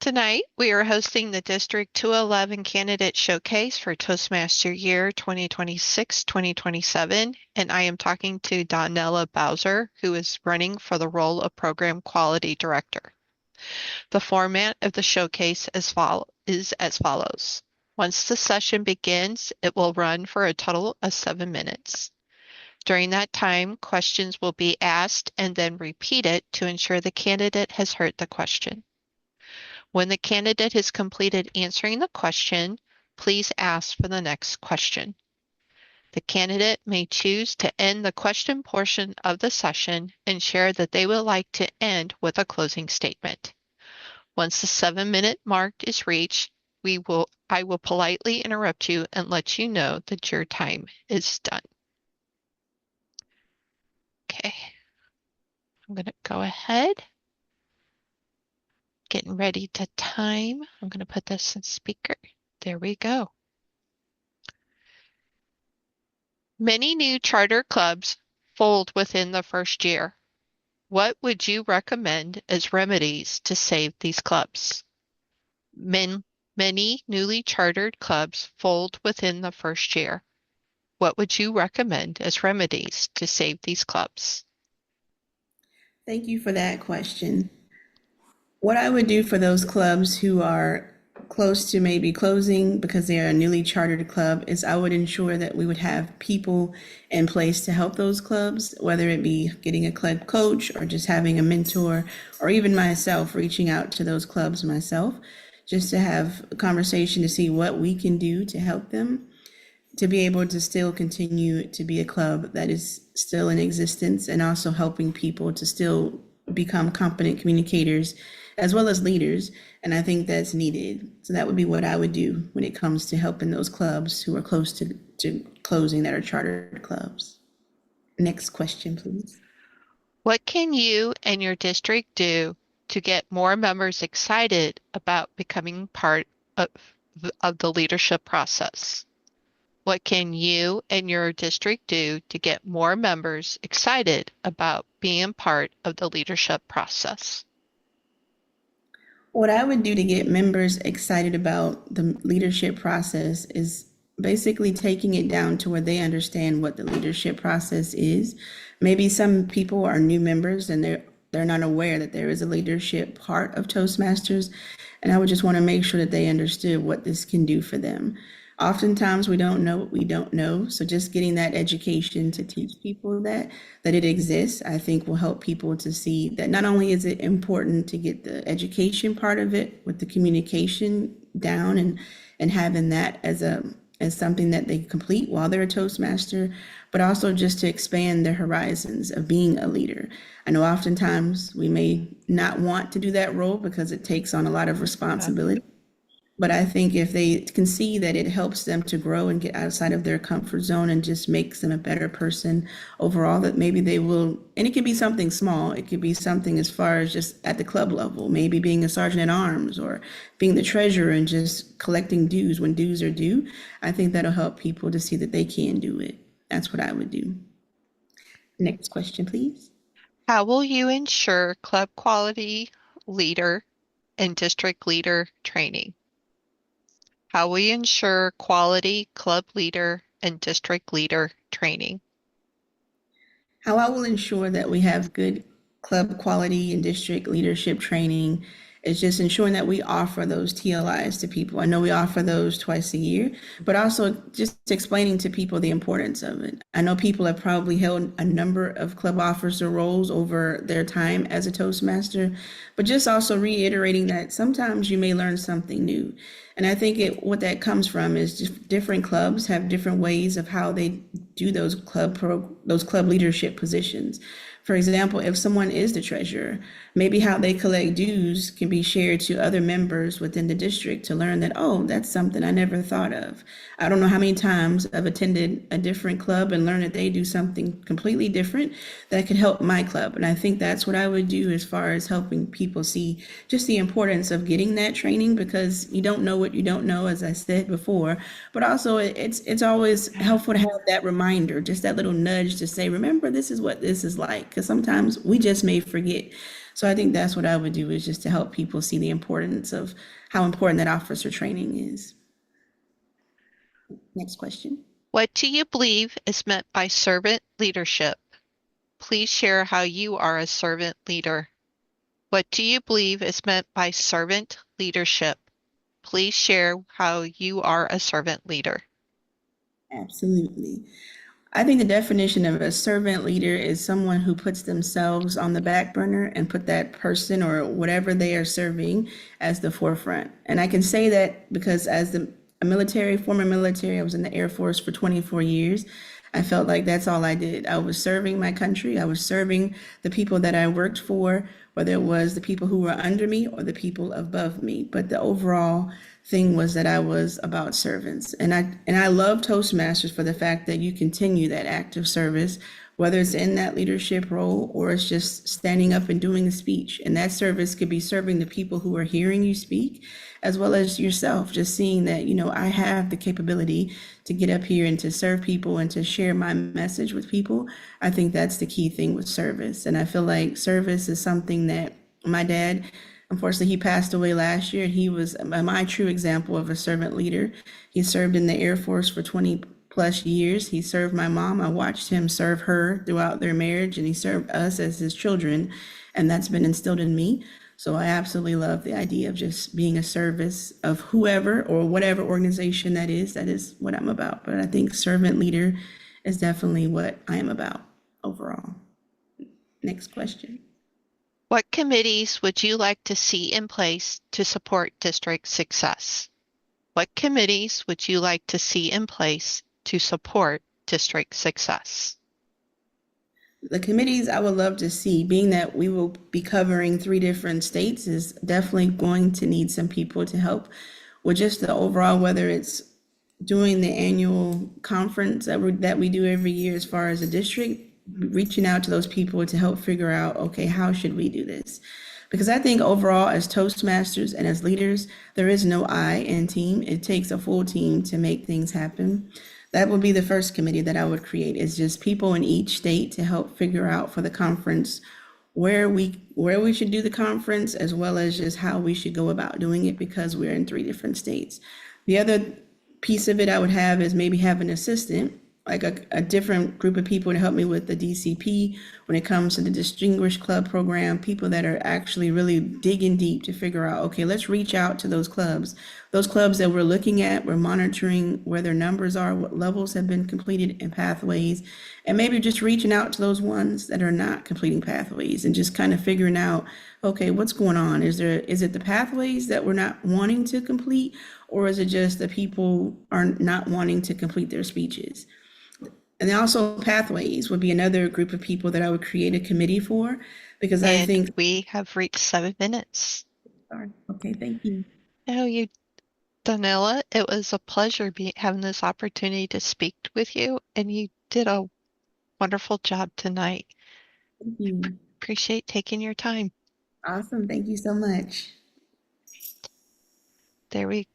Tonight, we are hosting the District 211 Candidate Showcase for Toastmaster Year 2026-2027, and I am talking to Dawnella Bowser, who is running for the role of Program Quality Director. The format of the showcase is as follows. Once the session begins, it will run for a total of 7 minutes. During that time, questions will be asked and then repeated to ensure the candidate has heard the question. When the candidate has completed answering the question, please ask for the next question. The candidate may choose to end the question portion of the session and share that they would like to end with a closing statement. Once the 7-minute mark is reached, I will politely interrupt you and let you know that your time is done. Okay, I'm going to go ahead. Getting ready to time. I'm going to put this in speaker. There we go. Many new charter clubs fold within the first year. What would you recommend as remedies to save these clubs? Many newly chartered clubs fold within the first year. What would you recommend as remedies to save these clubs? Thank you for that question. What I would do for those clubs who are close to maybe closing because they are a newly chartered club is I would ensure that we would have people in place to help those clubs, whether it be getting a club coach or just having a mentor, or even myself reaching out to those clubs myself, just to have a conversation to see what we can do to help them to be able to still continue to be a club that is still in existence, and also helping people to still become competent communicators as well as leaders. And I think that's needed. So that would be what I would do when it comes to helping those clubs who are close to closing that are chartered clubs. Next question, please. What can you and your district do to get more members excited about becoming part of the leadership process? What can you and your district do to get more members excited about being part of the leadership process? What I would do to get members excited about the leadership process is basically taking it down to where they understand what the leadership process is. Maybe some people are new members and they're not aware that there is a leadership part of Toastmasters, and I would just want to make sure that they understood what this can do for them. Oftentimes we don't know what we don't know, so just getting that education to teach people that it exists, I think will help people to see that not only is it important to get the education part of it with the communication down and having that as something that they complete while they're a Toastmaster, but also just to expand their horizons of being a leader. I know oftentimes we may not want to do that role because it takes on a lot of responsibility. But I think if they can see that it helps them to grow and get outside of their comfort zone and just makes them a better person overall, that maybe they will, and it could be something small. It could be something as far as just at the club level, maybe being a sergeant at arms or being the treasurer and just collecting dues when dues are due. I think that'll help people to see that they can do it. That's what I would do. Next question, please. How will you ensure club quality leader and district leader training? How will you ensure quality club leader and district leader training? How I will ensure that we have good club quality and district leadership training is just ensuring that we offer those TLIs to people. I know we offer those twice a year, but also just explaining to people the importance of it. I know people have probably held a number of club officer roles over their time as a Toastmaster, but just also reiterating that sometimes you may learn something new. And I think what that comes from is just different clubs have different ways of how they do those club leadership positions. For example, if someone is the treasurer, maybe how they collect dues can be shared to other members within the district to learn that, oh, that's something I never thought of. I don't know how many times I've attended a different club and learned that they do something completely different that could help my club. And I think that's what I would do as far as helping people see just the importance of getting that training, because you don't know what you don't know, as I said before, but also it's always helpful to have that reminder, just that little nudge to say, remember, this is what this is like, because sometimes we just may forget. So I think that's what I would do, is just to help people see the importance of how important that officer training is. Next question. What do you believe is meant by servant leadership? Please share how you are a servant leader. What do you believe is meant by servant leadership? Please share how you are a servant leader. Absolutely. I think the definition of a servant leader is someone who puts themselves on the back burner and put that person or whatever they are serving as the forefront. And I can say that because as a military, former military, I was in the Air Force for 24 years. I felt like that's all I did. I was serving my country. I was serving the people that I worked for, whether it was the people who were under me or the people above me. But the overall thing was that I was about servants. And I love Toastmasters for the fact that you continue that act of service, whether it's in that leadership role or it's just standing up and doing a speech. And that service could be serving the people who are hearing you speak, as well as yourself, just seeing that, I have the capability to get up here and to serve people and to share my message with people. I think that's the key thing with service. And I feel like service is something that my dad, unfortunately, he passed away last year. He was my true example of a servant leader. He served in the Air Force for 20 plus years. He served my mom. I watched him serve her throughout their marriage, and he served us as his children. And that's been instilled in me. So I absolutely love the idea of just being a service of whoever or whatever organization that is. That is what I'm about. But I think servant leader is definitely what I am about overall. Next question. What committees would you like to see in place to support district success? What committees would you like to see in place to support district success? The committees I would love to see, being that we will be covering 3 different states, is definitely going to need some people to help with just the overall, whether it's doing the annual conference that we do every year as far as a district, reaching out to those people to help figure out, okay, how should we do this? Because I think overall, as Toastmasters and as leaders, there is no I in team. It takes a full team to make things happen. That would be the first committee that I would create, is just people in each state to help figure out for the conference where we should do the conference, as well as just how we should go about doing it, because we're in 3 different states. The other piece of it I would have is maybe have an assistant, like a different group of people to help me with the DCP when it comes to the Distinguished Club program, people that are actually really digging deep to figure out, okay, let's reach out to those clubs that we're looking at, we're monitoring where their numbers are, what levels have been completed in pathways, and maybe just reaching out to those ones that are not completing pathways and just kind of figuring out, okay, what's going on? Is it the pathways that we're not wanting to complete, or is it just that people are not wanting to complete their speeches? And then also pathways would be another group of people that I would create a committee for, because I And think, we have reached 7 minutes. sorry, okay, thank you. Oh, Dawnella, it was a pleasure having this opportunity to speak with you, and you did a wonderful job tonight. Thank you. Appreciate taking your time. Awesome. Thank you so much. There we